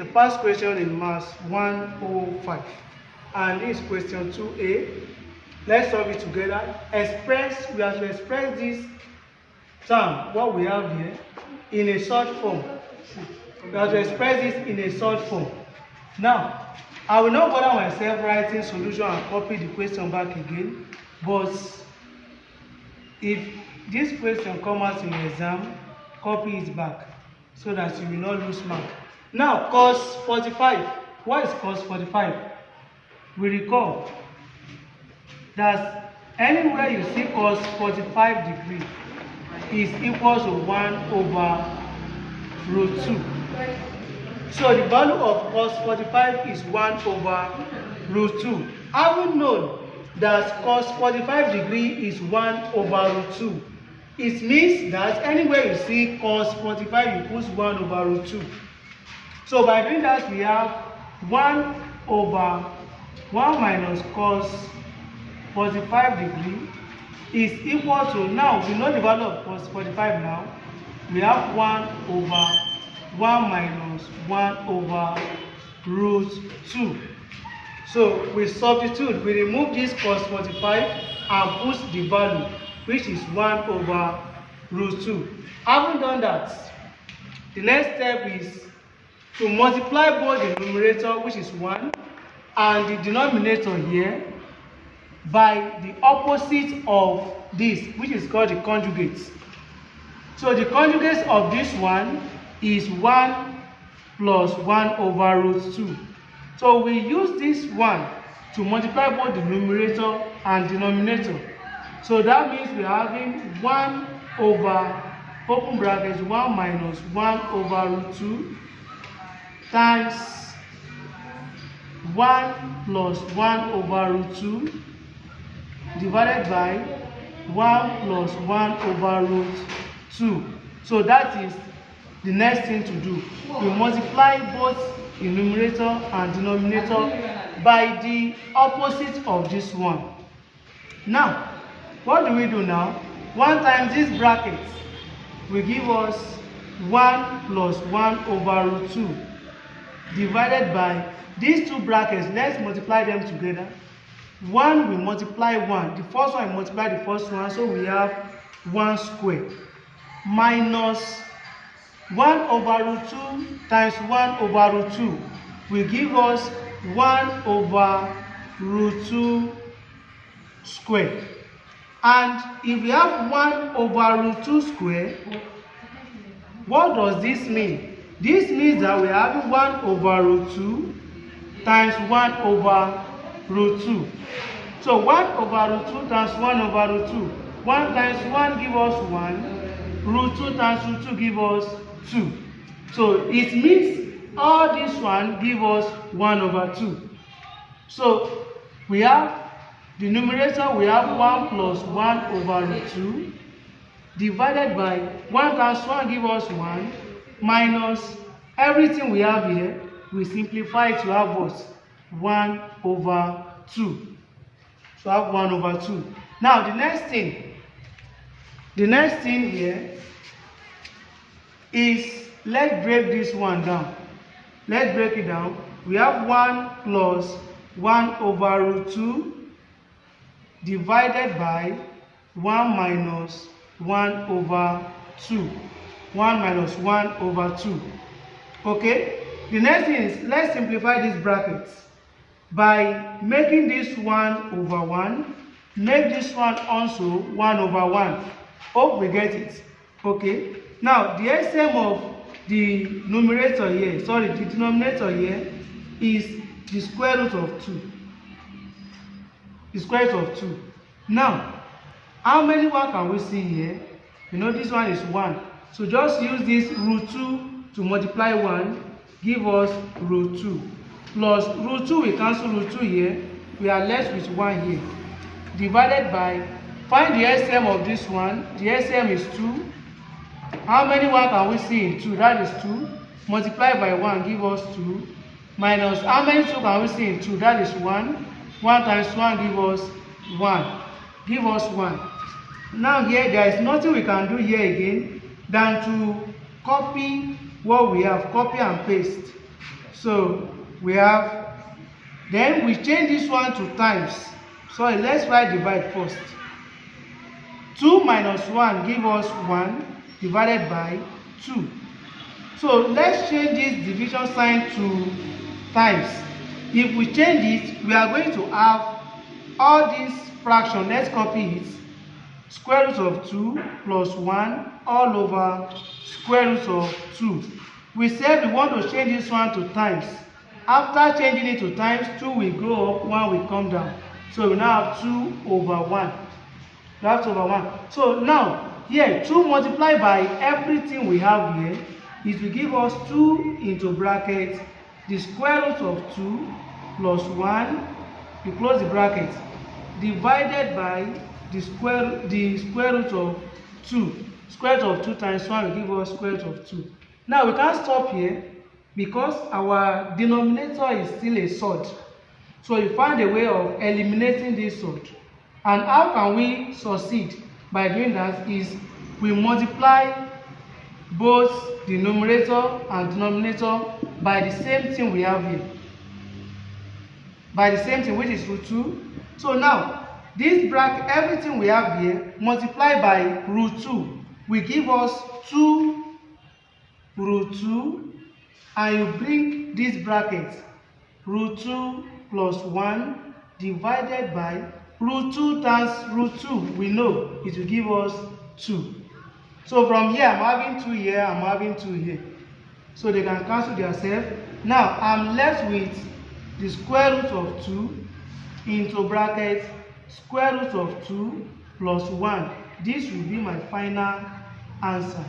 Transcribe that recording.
the past question in Maths 105, and this is question 2a. Let's solve it together. We have to express this term, what we have here, in a short form. We have to express this in a short form. Now, I will not bother myself writing solution and copy the question back again, but if this question comes out in the exam, copy it back so that you will not lose mark. Now, cos 45. What is cos 45? We recall that anywhere you see cos 45 degree is equal to 1 over root 2. So the value of cos 45 is 1 over root 2. Having known that cos 45 degree is 1 over root 2, it means that anywhere you see cos 45, you put 1 over root 2. So by doing that, we have 1 over 1 minus cos 45 degree is equal to, now we know the value of cos 45 now, we have 1 over 1 minus 1 over root 2. So we substitute, we remove this cos 45 and put the value, which is 1 over root 2. Having done that, the next step is to multiply both the numerator, which is 1, and the denominator here by the opposite of this, which is called the conjugate. So the conjugate of this one is 1 plus 1 over root 2. So we use this 1 to multiply both the numerator and denominator. So that means we are having 1 over, open brackets, 1 minus 1 over root 2 times 1 plus 1 over root 2 divided by 1 plus 1 over root 2. So that is the next thing to do. We multiply both the numerator and denominator by the opposite of this one. Now, what do we do now? 1 times this bracket will give us 1 plus 1 over root 2 divided by these two brackets. Let's multiply them together. 1 will multiply 1. The first one will multiply the first one, so we have 1 square minus 1 over root 2 times 1 over root 2 will give us 1 over root 2 square. And if we have 1 over root 2 square, what does this mean? This means that we are having 1 over root 2 times 1 over root 2. So 1 over root 2 times 1 over root 2. 1 times 1 gives us 1. Root 2 times root 2 gives us 2. So it means all this one gives us 1 over 2. So we have the numerator, we have 1 plus 1 over root 2 divided by 1 times 1 gives us 1 minus everything we have here. We simplify it to have what? 1 over 2. So I have 1 over 2. Now the next thing here is, let's break this one down. Let's break it down. We have 1 plus 1 over root 2 divided by 1 minus 1 over 2. 1 minus 1 over 2. Okay? The next thing is, let's simplify these brackets by making this 1 over 1. Make this one also 1 over 1. Hope we get it. Okay? Now, the LCM of the numerator here, the denominator here is the square root of 2. The square root of 2. Now, how many 1 can we see here? You know this one is 1. So just use this root 2 to multiply 1, give us root 2. Plus root 2, we cancel root 2 here. We are left with 1 here. Divided by, find the LCM of this one. The LCM is 2. How many 1 can we see in 2? That is 2. Multiply by 1, give us 2. Minus, how many 2 can we see in 2? That is 1. 1 times 1 give us 1. Give us 1. Now here, there is nothing we can do here again than to copy what we have, copy and paste. So we have, then we change this one to times. So let's write divide first. 2 minus 1 give us 1 divided by 2. So let's change this division sign to times. If we change it, we are going to have all these fractions. Let's copy it. Square root of 2 plus 1 all over square root of 2. We said we want to change this one to times. After changing it to times, 2 will go up, 1 will come down. So we now have 2 over 1. We have 2 over 1. So now, here, 2 multiplied by everything we have here, it will give us 2 into bracket, the square root of 2 plus 1, you close the bracket, divided by the square root of 2. Square root of 2 times 1 will give us square root of 2. Now we can't stop here because our denominator is still a surd. So we find a way of eliminating this surd. And how can we succeed by doing that is we multiply both the numerator and denominator by the same thing we have here. By the same thing, which is root 2. So now, this bracket, everything we have here, multiplied by root 2, will give us 2 root 2, and you bring this bracket, root 2 plus 1 divided by root 2 times root 2. We know it will give us 2. So from here, I'm having 2 here, I'm having 2 here. So they can cancel themselves. Now, I'm left with the square root of 2 into bracket square root of 2 plus 1. This will be my final answer.